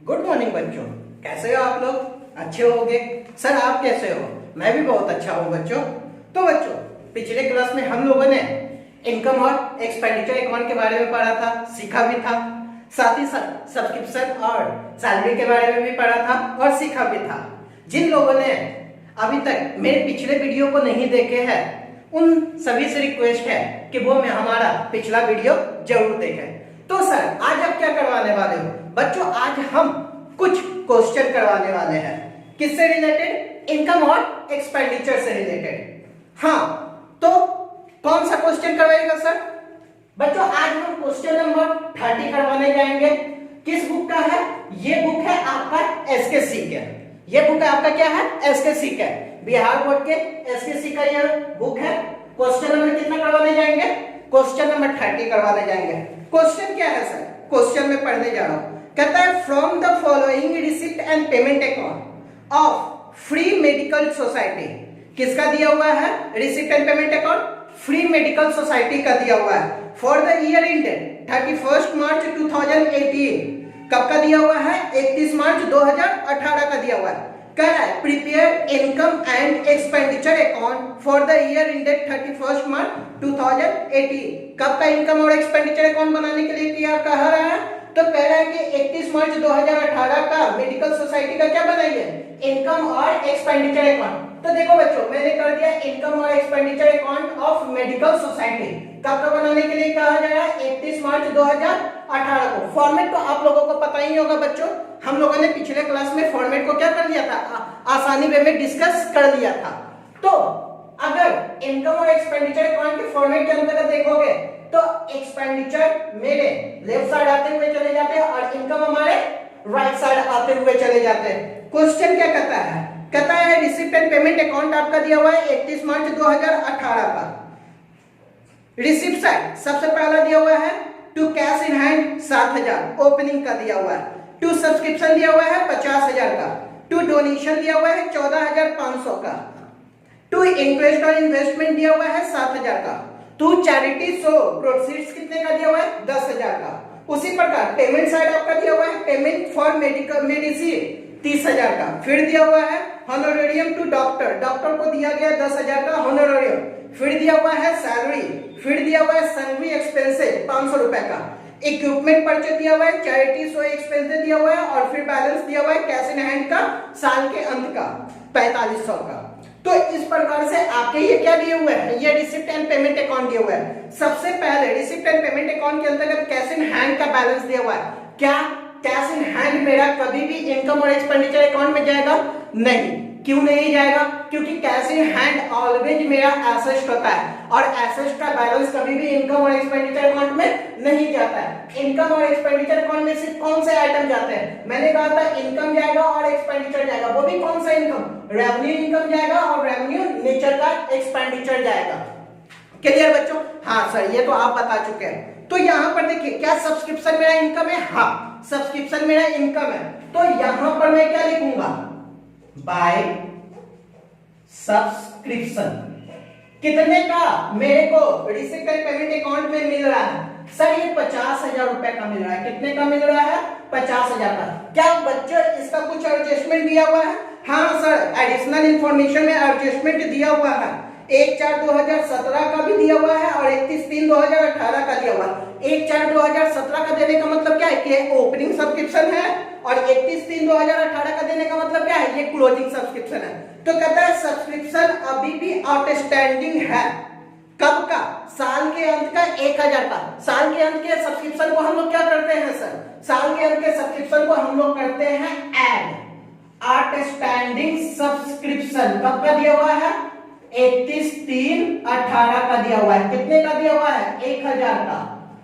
Good morning बच्चों, कैसे हो आप लोग? अच्छे होगे। सर आप कैसे हो? मैं भी बहुत अच्छा हूँ बच्चों। तो बच्चों, पिछले क्लास में हम लोगों ने इनकम और एक्सपेंडिचर अकाउंट के बारे में पढ़ा था, सीखा भी था। साथ ही साथ सब्सक्रिप्शन और सैलरी के बारे में भी पढ़ा था और सीखा भी था। जिन लोगों ने अभी तक मेरे पिछले वीडियो को नहीं देखे हैं, उन सभी से रिक्वेस्ट है कि वो हमारा पिछला वीडियो जरूर देखें। तो सर आज आप क्या करवाने वाले हो? बच्चों आज हम कुछ क्वेश्चन करवाने वाले हैं। किससे रिलेटेड? इनकम और एक्सपेंडिचर से रिलेटेड। हाँ, तो कौन सा क्वेश्चन करवाएगा सर? बच्चों आज हम क्वेश्चन नंबर 30 करवाने जाएंगे। किस बुक का है? ये बुक है आपका एसकेसी का। ये बुक है आपका क्या है? एसकेसी का, बिहार बोर्ड के एसकेसी का ये बुक है। क्वेश्चन नंबर कितना करवाने जाएंगे? क्वेश्चन नंबर 30 करवाने जाएंगे। क्वेश्चन क्या है सर? क्वेश्चन में पढ़ने जा रहा हूं। कहता है from the following receipt and payment account of free medical society. किसका दिया हुआ है? Receipt and payment account free medical society का दिया हुआ है फॉर द ईयर एंडेड 31 मार्च 2018। कब का दिया हुआ है? 31 मार्च 2018 का दिया हुआ है। कह रहा है prepare income and expenditure account for the year ended 31 मार्च 2018। कब का इनकम और एक्सपेंडिचर अकाउंट बनाने के लिए तैयार कहा रहा है? तो कह रहा है कि 31 मार्च 2018 का मेडिकल सोसाइटी का क्या बनाइए? इनकम और एक्सपेंडिचर अकाउंट। तो देखो बच्चों, मैंने कर दिया इनकम और expenditure account of medical society. कब का बनाने के लिए कहा जा रहा है? 31 मार्च 2018 को। फॉर्मेट तो आप लोगों को पता ही होगा बच्चों, हम लोगों ने पिछले क्लास में फॉर्मेट को क्या कर लिया था? आसानी वे में डिस्कस कर लिया था। तो अगर इनकम और एक्सपेंडिचर अकाउंट के फॉर्मेट के अंतर्गत देखोगे तो एक्सपेंडिचर मेरे लेफ्ट साइड आते हुए चले जाते हैं और इनकम हमारे राइट साइड आते हुए चले जाते हैं। क्वेश्चन क्या कहता है? कहता है रिसिप्ट एंड पेमेंट अकाउंट आपका दिया हुआ है 31 मार्च 2018 का। रिसिप्ट साइड सबसे पहला दिया हुआ है to cash in hand 7000 opening का दिया हुआ है। टू सब्सक्रिप्शन दिया हुआ है 50000 का। टू डोनेशन दिया हुआ है 14500 का। टू इंटरेस्ट और इन्वेस्टमेंट दिया हुआ है 7000 का। टू चैरिटी सो प्रोसीड्स कितने का दिया हुआ है? 10000 का। उसी प्रकार पेमेंट साइड आपका दिया हुआ है पेमेंट फॉर मेडिकल मेडिसिन 30000 का। फिर दिया हुआ है हॉनोरेरियम टू डॉक्टर, डॉक्टर को दिया गया 10000 का हॉनोरेरियम। फिर दिया हुआ है सैलरी। फिर दिया हुआ है सैलरी एक्सपेंसेस 500 रुपए का। इक्विपमेंट परचेज दिया हुआ है, चैरिटी सो एक्सपेंसेस दिया हुआ है और फिर बैलेंस दिया हुआ है कैश इन हैंड का साल के अंत का 4500 का। तो इस प्रकार से आपके ये क्या दिए हुए हैं? ये रिसिप्ट एंड पेमेंट अकाउंट दिए हुए हैं। सबसे पहले रिसिप्ट एंड पेमेंट अकाउंट के अंतर्गत कैश इन हैंड का बैलेंस दिया हुआ है। क्या कैश इन हैंड मेरा कभी भी इनकम और एक्सपेंडिचर अकाउंट में जाएगा? नहीं। क्यों नहीं जाएगा? क्योंकि कैश इन हैंड ऑलवेज मेरा एसेट होता है और एसेट का बैलेंस कभी भी इनकम और एक्सपेंडिचर अकाउंट में नहीं जाता है। इनकम और एक्सपेंडिचर अकाउंट में सिर्फ कौन से आइटम जाते हैं? मैंने कहा था इनकम जाएगा और एक्सपेंडिचर जाएगा। वो भी कौन सा इनकम? रेवेन्यू इनकम जाएगा और रेवेन्यू नेचर का एक्सपेंडिचर जाएगा। क्लियर बच्चों? हाँ सर, ये तो आप बता चुके हैं। तो यहाँ पर देखिए, क्या सब्सक्रिप्शन मेरा इनकम है? हाँ, सब्सक्रिप्शन मेरा इनकम है। तो यहाँ पर मैं क्या लिखूंगा? By subscription. कितने का मेरे को रिसिप्ट एंड पेमेंट अकाउंट में मिल रहा है? सर ये 50,000 रुपए का मिल रहा है। कितने का मिल रहा है? 50,000 का। क्या बच्चों इसका कुछ एडजस्टमेंट दिया हुआ है? हाँ सर, एडिशनल इंफॉर्मेशन में एडजस्टमेंट दिया हुआ है। 1/4/2017 का भी दिया हुआ है और 31/3/2018 का दिया हुआ है। 1/4/2017 का देने का मतलब क्या है कि ओपनिंग सब्सक्रिप्शन है और 31/3/2018 का देने का मतलब क्या है? ये क्लोजिंग सब्सक्रिप्शन है। तो कहता है सब्सक्रिप्शन अभी भी आउटस्टैंडिंग है। कब का? साल के अंत का 1000 का। साल के अंत के सब्सक्रिप्शन को हम लोग क्या करते हैं सर? साल के अंत के सब्सक्रिप्शन को हम लोग करते हैं ऐड। आउटस्टैंडिंग सब्सक्रिप्शन कब का दिया हुआ है? 31/3/18 का दिया हुआ है। कितने का दिया हुआ है? 1000 का।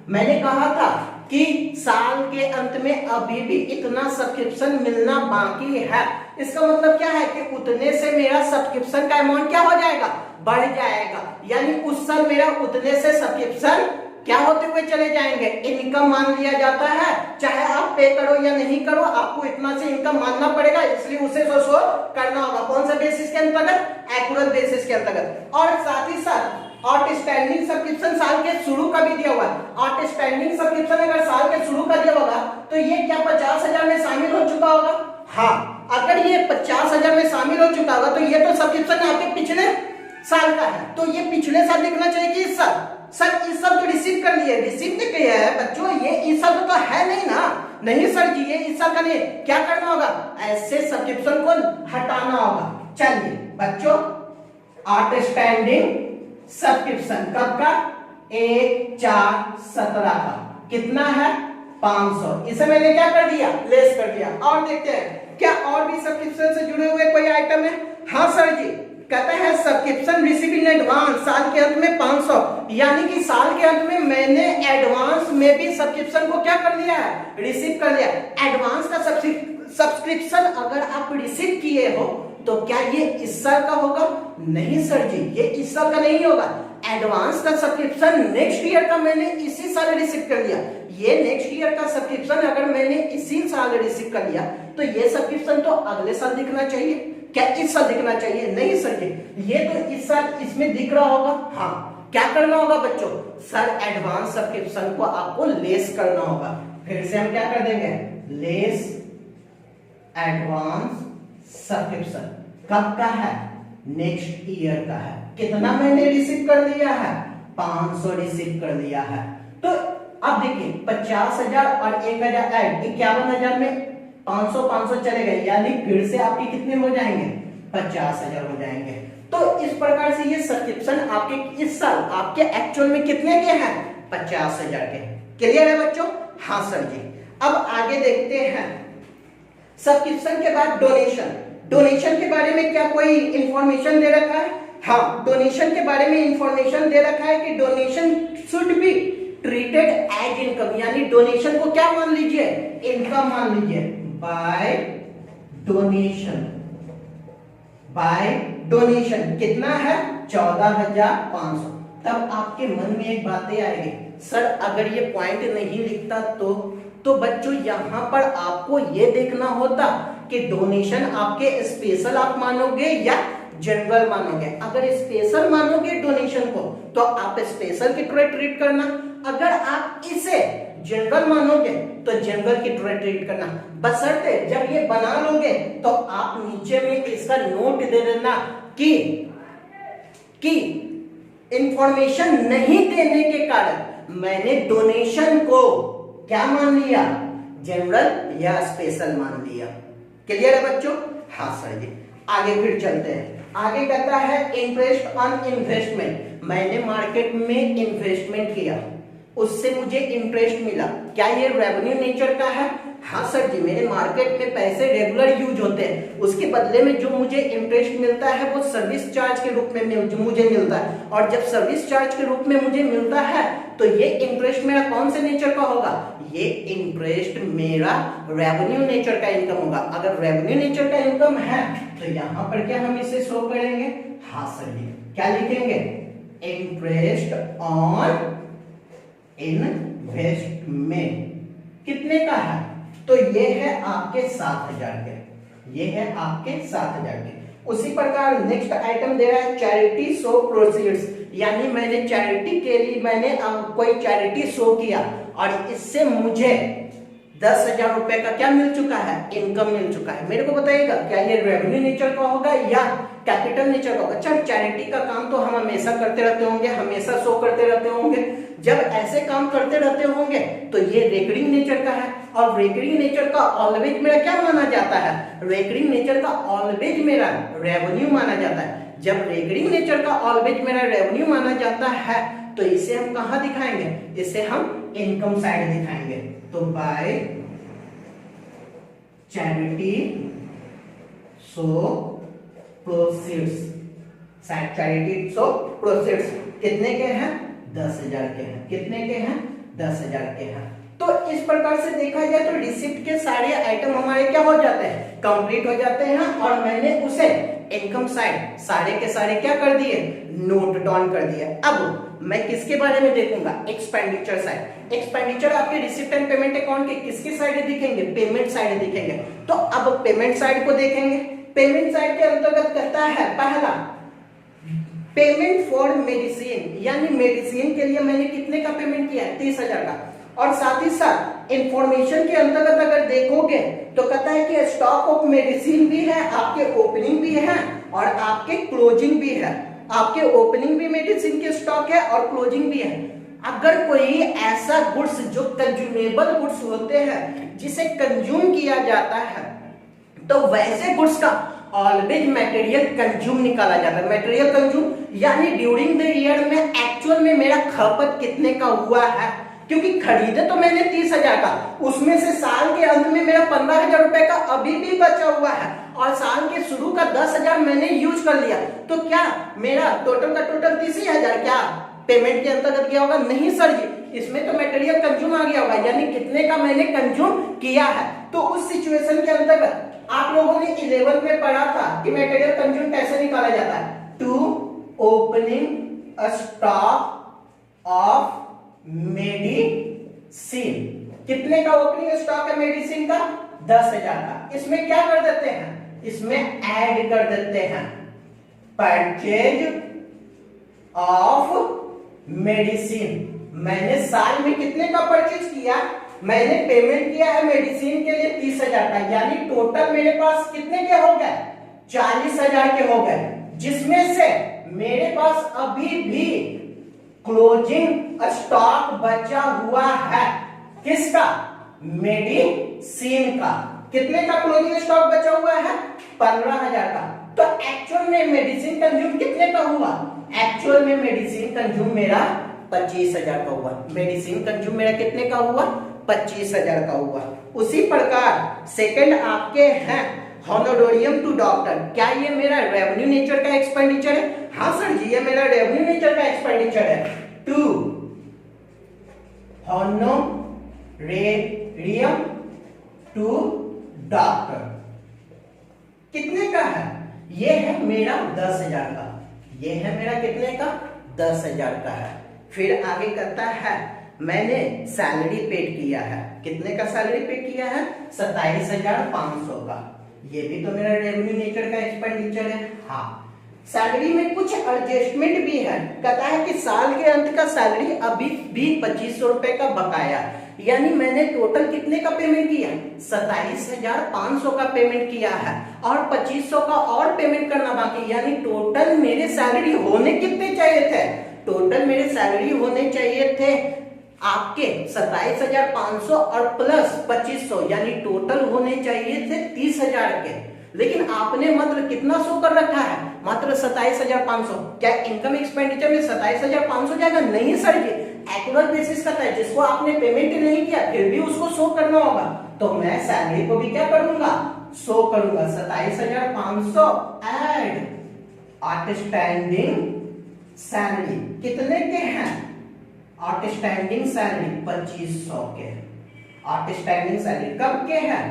मैंने कहा था कि साल के अंत में अभी भी इतना सब्सक्रिप्शन मिलना बाकी है। इसका मतलब क्या है कि उतने से मेरा सब्सक्रिप्शन का अमाउंट क्या हो जाएगा? बढ़ जाएगा। यानी उस साल मेरा उतने से सब्सक्रिप्शन क्या होते हुए चले जाएंगे? इनकम मान लिया जाता है। चाहे आप पे करो या नहीं करो, आपको इतना से इनकम मानना पड़ेगा, इसलिए उसे शो करना होगा। कौन सा बेसिस के अंतर्गत? एक्यूरेट बेसिस के अंतर्गत। और साथ ही साथ आउटस्टैंडिंग सब्सक्रिप्शन साल के शुरू का भी दिया हुआ है। आउटस्टैंडिंग सब्सक्रिप्शन अगर साल के शुरू का दिया होगा तो ये क्या 50,000 में शामिल हो चुका चुका होगा? हाँ, अगर ये 50,000 में शामिल हो चुका होगा तो ये तो सब्सक्रिप्शन आपके पिछले साल का है, तो ये पिछले साल दिखना चाहिए कि इस साल। सर इस साल तो रिसीव कर लिए, रिसीव नहीं किया है बच्चों, ये इस साल तो है नहीं ना। नहीं सर जी, ये इस साल का नहीं, क्या करना होगा? ऐसे सब्सक्रिप्शन को हटाना होगा। चलिए बच्चों, आउटस्टैंडिंग सब्सक्रिप्शन कब का? 1/4/17 का कितना है? 500। इसे मैंने क्या कर दिया? लेस कर दिया। और देखते हैं क्या और भी सब्सक्रिप्शन से जुड़े हुए कोई आइटम है? हाँ सर जी, कहता है सब्सक्रिप्शन रिसीव इन एडवांस साल के अंत में 500, यानी कि साल के अंत में मैंने एडवांस में भी सब्सक्रिप्शन को क्या कर लिया है? रिसीव कर लिया। एडवांस का सब्सक्रिप्शन अगर आप रिसीव किए हो तो क्या ये इस साल का होगा? नहीं सर जी, ये इस साल का नहीं होगा। एडवांस का सब्सक्रिप्शन नेक्स्ट ईयर का मैंने इसी साल रिसीव कर लिया। ये नेक्स्ट ईयर का सब्सक्रिप्शन अगर मैंने इसी साल रिसीव कर लिया तो ये सब्सक्रिप्शन तो अगले साल दिखना चाहिए। क्या इस साल दिखना चाहिए? नहीं सर जी, ये तो इस साल इसमें दिख रहा होगा। हाँ, क्या करना होगा बच्चों? सर एडवांस सब्सक्रिप्शन को आपको लेस करना होगा। फिर से हम क्या कर देंगे? लेस एडवांस सब्सक्रिप्शन कब का है? नेक्स्ट ईयर का है। कितना मैंने रिसीव कर लिया है? 500 रिसीव कर लिया है। तो अब देखिए 50,000 और 1,000 ऐड 51,000 में 500 चले गए, यानी फिर से आपके कितने हो जाएंगे? 50,000 हो जाएंगे। तो इस प्रकार से ये सब्सक्रिप्शन आपके इस साल आपके एक्चुअल में कितने के हैं? 50,000 के। क्लियर है बच्चों? हाँ सर जी। अब आगे देखते हैं सब्सक्रिप्शन के बाद डोनेशन। डोनेशन के बारे में क्या कोई इंफॉर्मेशन दे रखा है? हाँ, डोनेशन के बारे में इंफॉर्मेशन दे रखा है कि donation should be treated as income, यानी डोनेशन को क्या मान लीजिए? इनकम मान लीजिए। बाय डोनेशन, बाय डोनेशन कितना है? 14,500। तब आपके मन में एक बातें आएगी, सर अगर ये पॉइंट नहीं लिखता तो बच्चों यहां पर आपको ये देखना होता कि डोनेशन आपके स्पेशल आप मानोगे या जनरल मानोगे। अगर स्पेशल मानोगे डोनेशन को तो आप स्पेशल की तरह ट्रीट करना, अगर आप इसे जनरल मानोगे तो जनरल की तरह ट्रीट करना। बशर्ते जब ये बना लोगे तो आप नीचे में इसका नोट दे देना कि इंफॉर्मेशन नहीं देने के कारण मैंने डोनेशन को क्या मान लिया? जनरल या स्पेशल मान लिया। क्लियर है बच्चों? हाँ सर जी। आगे फिर चलते हैं। आगे कहता है इंटरेस्ट ऑन इन्वेस्टमेंट। मैंने मार्केट में इन्वेस्टमेंट किया, उससे मुझे इंटरेस्ट मिला, क्या ये रेवेन्यू नेचर का है? हाँ सर जी, मेरे मार्केट में पैसे रेगुलर यूज होते हैं, उसके बदले में जो मुझे इंटरेस्ट मिलता है वो सर्विस चार्ज के रूप में मुझे मिलता है। और जब सर्विस चार्ज के रूप में मुझे मिलता है तो ये इंटरेस्ट मेरा कौन से नेचर का होगा? ये इंटरेस्ट मेरा रेवेन्यू नेचर का इनकम होगा। अगर रेवेन्यू नेचर का इनकम है तो यहाँ पर क्या हम इसे शो करेंगे? हाँ सर जी, क्या लिखेंगे? इंटरेस्ट ऑन इन्वेस्टमेंट कितने का है? तो ये है आपके 7,000 के, ये है आपके 7,000 के। उसी प्रकार नेक्स्ट आइटम दे रहा है चैरिटी शो प्रोसीड्स, यानी मैंने चैरिटी के लिए मैंने कोई चैरिटी शो किया और इससे मुझे 10,000 रुपए का क्या मिल चुका है? इनकम मिल चुका है। मेरे को बताइएगा क्या ये रेवेन्यू नेचर का होगा या कैपिटल नेचर का होगा? अच्छा, चैरिटी का काम तो हम हमेशा करते रहते होंगे, हमेशा शो करते रहते होंगे। जब ऐसे काम करते रहते होंगे तो ये रेकरिंग नेचर का है, और रेकरिंग नेचर का ऑलवेज मेरा क्या माना जाता है? रेकरिंग नेचर का ऑलवेज मेरा रेवेन्यू माना जाता है। जब रेकरिंग नेचर का ऑलवेज मेरा रेवेन्यू माना जाता है तो इसे हम कहां दिखाएंगे? इसे हम इनकम साइड दिखाएंगे। तो by charity show proceeds, charity show proceeds कितने के हैं? 10,000 के हैं। कितने के हैं? 10,000 के हैं। तो इस प्रकार से देखा जाए तो रिसिप्ट के सारे आइटम हमारे क्या हो जाते हैं? कंप्लीट हो जाते हैं। और मैंने उसे इनकम साइड सारे के सारे क्या कर दिए? नोट डाउन कर दिया। अब मैं किसके बारे में देखूंगा? Expenditure side. एक्सपेंडिचर आपके रिसिप्ट एंड पेमेंट अकाउंट के किसकी साइड दिखेंगे? पेमेंट साइड दिखेंगे। तो अब पेमेंट साइड को देखेंगे। पेमेंट साइड के अंतर्गत कहता है पहला पेमेंट फॉर मेडिसिन, यानी मेडिसिन के लिए मैंने कितने का पेमेंट किया है? 30,000 का। और साथ ही साथ इंफॉर्मेशन के अंतर्गत अगर देखोगे तो कहता है कि स्टॉक ऑफ मेडिसिन भी है, आपके ओपनिंग भी है और आपके क्लोजिंग भी है। आपके ओपनिंग भी मेडिसिन के स्टॉक है और क्लोजिंग भी है। अगर कोई ऐसा गुड्स जो कंज्यूमेबल गुड्स होते हैं जिसे कंज्यूम किया जाता है, तो वैसे गुड्स का ऑलवेज मटेरियल कंज्यूम निकाला जाता है। मटेरियल कंज्यूम यानी ड्यूरिंग द ईयर में एक्चुअल में मेरा खपत कितने का हुआ है, क्योंकि खरीदे तो मैंने 30,000 का, उसमें से साल के अंत में मेरा 15,000 रुपए का अभी भी बचा हुआ है और साल के शुरू का 10,000 मैंने यूज कर लिया, तो क्या मेरा टोटल का टोटल 30,000 क्या पेमेंट के अंतर्गत गया होगा? नहीं सर जी, इसमें तो मटेरियल कंज्यूम आ गया होगा, यानी कितने का मैंने कंज्यूम किया है। तो उस सिचुएशन के अंतर्गत आप लोगों ने 11 में पढ़ा था कि मटेरियल कंज्यूम कैसे निकाला जाता है, to opening stock of medicine. कितने का ओपनिंग स्टॉक है मेडिसिन का? 10,000 का। इसमें क्या कर देते हैं, इसमें ऐड कर देते हैं परचेज ऑफ मेडिसिन। मैंने साल में कितने का परचेज किया, मैंने पेमेंट किया है मेडिसिन के लिए 30,000 का, यानी टोटल मेरे पास कितने के हो गए? 40,000 के हो गए, जिसमें से मेरे पास अभी भी क्लोजिंग स्टॉक बचा हुआ है। किसका? मेडिसिन का। कितने का क्लोजिंग स्टॉक बचा हुआ है? 15,000 का। तो एक्चुअल में मेडिसिन कंज्यूम कितने का हुआ? एक्चुअल में मेडिसिन कंज्यूम मेरा 25,000 का हुआ। मेडिसिन कंज्यूम मेरा कितने का हुआ? 25,000 का हुआ। उसी प्रकार सेकंड आपके हैं हॉनोरोरियम टू डॉक्टर। क्या ये मेरा रेवेन्यू नेचर का एक्सपेंडिचर है? हाँ सर जी, ये मेरा रेवेन्यू नेचर का एक्सपेंडिचर है। टू हॉनोरेरियम टू डॉक्टर कितने का है? ये है मेरा 10,000 का। ये है मेरा कितने का? 10,000 का है। फिर आगे करता है मैंने सैलरी पेड किया है। कितने का सैलरी पेड किया है? 27,500 का। ये भी तो मेरा रेवेन्यू नेचर का एक्सपेंडिचर है। हाँ, सैलरी में कुछ एडजस्टमेंट भी है। कहता है कि साल के अंत का सैलरी अभी भी 2,500 रुपए का बकाया, यानी मैंने टोटल कितने का पेमेंट किया? 27,500 का पेमेंट किया है और 2,500 का और पेमेंट करना बाकी, यानी टोटल मेरे सैलरी होने कितने चाहिए थे? टोटल मेरे सैलरी होने चाहिए थे आपके 27,500 और प्लस 2,500, यानी टोटल होने चाहिए थे 30,000 के। लेकिन आपने मात्र कितना शो कर रखा है? मात्र 27,500। क्या इनकम एक्सपेंडिचर में 27,500 जाएगा? नहीं सर जी, एक्चुअल बेसिस का है, जिसको आपने पेमेंट नहीं किया फिर भी उसको शो करना होगा। तो मैं सैलरी को भी क्या करूंगा? शो करूंगा। 27,500 एड आउटस्टैंडिंग सैलरी कितने के हैं? आउटस्टैंडिंग सैलरी 2,500 के। आउटस्टैंडिंग सैलरी कब के हैं?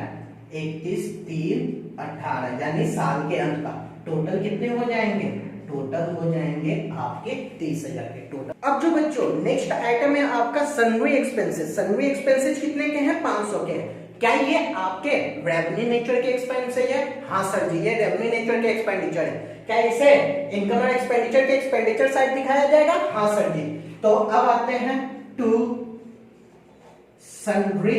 31/3/18, यानी साल के अंत का। टोटल कितने हो जाएंगे? टोटल हो जाएंगे आपके 30,000 के टोटल। अब जो बच्चों नेक्स्ट आइटम है आपका सन्ड्री एक्सपेंसेस। सन्ड्री एक्सपेंसेस कितने के हैं? 500 के। क्या ये आपके रेवेन्यू नेचर के एक्सपेंसेस है? हाँ सर जी, ये रेवेन्यू नेचर के एक्सपेंडिचर है। क्या इसे इनकम और एक्सपेंडिचर के एक्सपेंडिचर साइड दिखाया जाएगा? हाँ सर जी। तो अब आते हैं टू सन्ड्री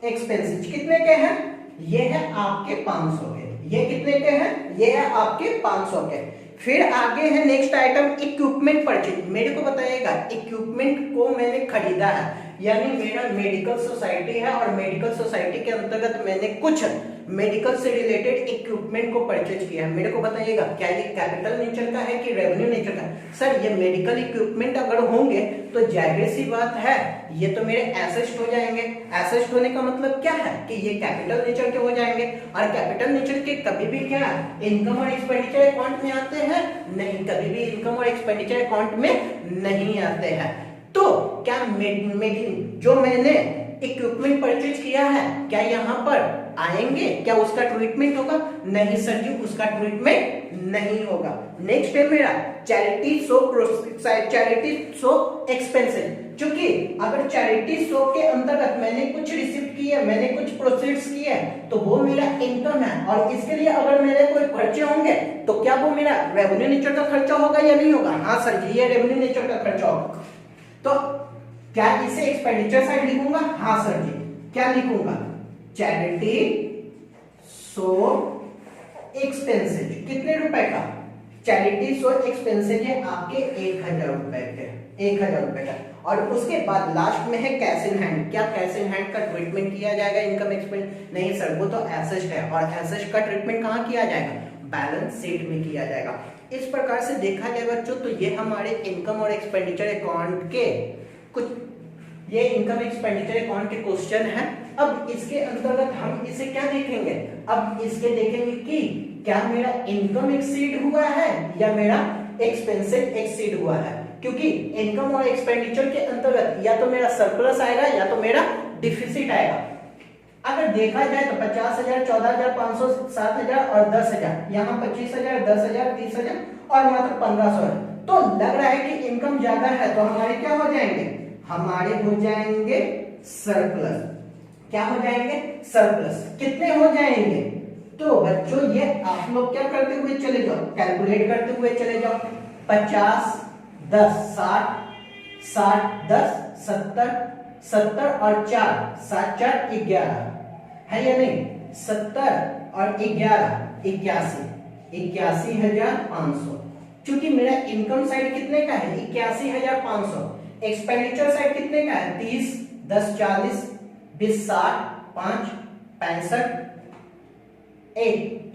एक्सपेंसेस। कितने के हैं? ये है आपके 500 के। ये कितने के हैं? ये है आपके 500 के। फिर आगे है नेक्स्ट आइटम इक्विपमेंट परचेज। मेरे को बताइएगा, इक्विपमेंट को मैंने खरीदा है, यानी मेरा मेडिकल सोसाइटी है और मेडिकल सोसाइटी के अंतर्गत मैंने कुछ मेडिकल से रिलेटेड इक्विपमेंट को परचेज किया है। मेरे को बताइएगा, क्या ये कैपिटल नेचर का है कि रेवेन्यू नेचर का? सर ये मेडिकल इक्विपमेंट अगर होंगे तो जाहिर सी बात है ये तो मेरे एसेट हो जाएंगे। एसेट होने का मतलब क्या है कि ये कैपिटल नेचर के हो जाएंगे। और कैपिटल नेचर के कभी भी क्या इनकम और एक्सपेंडिचर अकाउंट में आते हैं? नहीं, कभी भी इनकम और एक्सपेंडिचर अकाउंट में नहीं आते हैं। तो क्या जो मैंने इक्विपमेंट परचेज किया है क्या यहाँ पर आएंगे? क्या उसका ट्रीटमेंट होगा? नहीं सर जी, उसका ट्रीटमेंट नहीं होगा। नेक्स्ट है मेरा चैरिटी शो एक्सपेंसेस। क्योंकि अगर चैरिटी शो के अंतर्गत मैंने कुछ रिसीप्ट किए, मैंने कुछ प्रोसीड्स किए, तो वो मेरा इनकम है और इसके लिए अगर मेरे कोई खर्चे होंगे तो क्या वो मेरा रेवेन्यू नेचर का खर्चा होगा या नहीं होगा? हाँ सर जी, ये रेवेन्यू नेचर का खर्चा होगा। तो क्या इसे एक्सपेंडिचर साइड लिखूंगा? हाँ सर जी। क्या लिखूंगा? चैरिटी सो एक्सपेंसेज, कितने रुपए का? चैरिटी सो एक्सपेंसेज है आपके 1000 रुपए के, 1000 रुपए का। और उसके बाद लास्ट में है कैश इन हैंड। क्या कैश इन हैंड का ट्रीटमेंट किया जाएगा इनकम एक्सपेंस? नहीं सर, वो तो एसेट है, और एसेट का ट्रीटमेंट कहाँ किया जाएगा? बैलेंस शीट में किया जाएगा। इस प्रकार से देखा जाए बच्चों तो ये हमारे इनकम और एक्सपेंडिचर अकाउंट के कुछ, ये इनकम एक्सपेंडिचर अकाउंट के क्वेश्चन है। अब इसके अंतर्गत हम इसे क्या देखेंगे? अब इसके देखेंगे कि क्या मेरा इनकम एक्सीड हुआ है या मेरा एक्सपेंसेस एक्सीड हुआ है, क्योंकि इनकम और एक्सपेंडिचर के अंतर्गत या तो मेरा सरप्लस आएगा या तो मेरा डिफिसिट आएगा। अगर देखा जाए तो 50,000, 14,500, 7,000 और 10,000, यहाँ 25,000, 10,000, 30,000 और मात्र 1,500 है। तो लग रहा है कि इनकम ज्यादा है, तो हमारे क्या हो जाएंगे? हमारे हो जाएंगे सरप्लस। क्या हो जाएंगे? सरप्लस। कितने हो जाएंगे? तो बच्चों ये आप लोग क्या करते हुए चले जाओ, कैलकुलेट करते हुए चले जाओ। 50, 10, 60, 60, 10, 70, 70 और 4, 7, 4, 11 है या नहीं? 70 और 11, 81, 81,500। क्योंकि मेरा इनकम साइड कितने का है? 81,500। एक्सपेंडिचर साइड कितने का है? 30, 10, 40, 20, 60, 5, 65,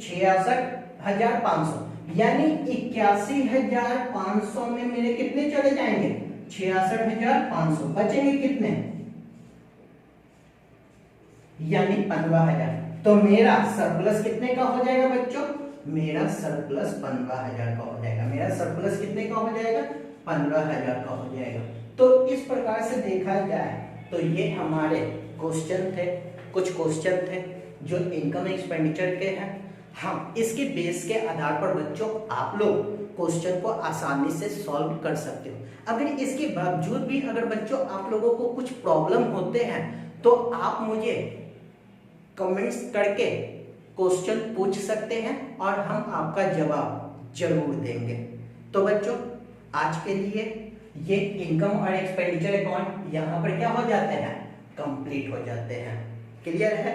66,500। यानी 81,500 में मेरे कितने चले जाएंगे? 66,500। बचेंगे कितने? यानी 15,000। तो मेरा सरप्लस कितने का हो जाएगा बच्चों? मेरा सरप्लस 15,000 का हो जाएगा। मेरा सरप्लस कितने का हो जाएगा? 15,000 का हो जाएगा। तो इस प्रकार से देखा जाए तो ये हमारे क्वेश्चन थे, कुछ क्वेश्चन थे जो इनकम एक्सपेंडिचर के हैं। हम इसके बेस के आधार पर बच्चों आप लोग क्वेश्चन को आसानी से सॉल्व कर सकते हो। अगर इसके बावजूद भी अगर बच्चों आप लोगों को कुछ प्रॉब्लम होते हैं तो आप मुझे कमेंट्स करके क्वेश्चन पूछ सकते हैं और हम आपका जवाब जरूर देंगे। तो बच्चों आज के लिए ये इनकम और एक्सपेंडिचर अकाउंट यहाँ पर क्या हो जाते हैं? कंप्लीट हो जाते हैं। क्लियर है?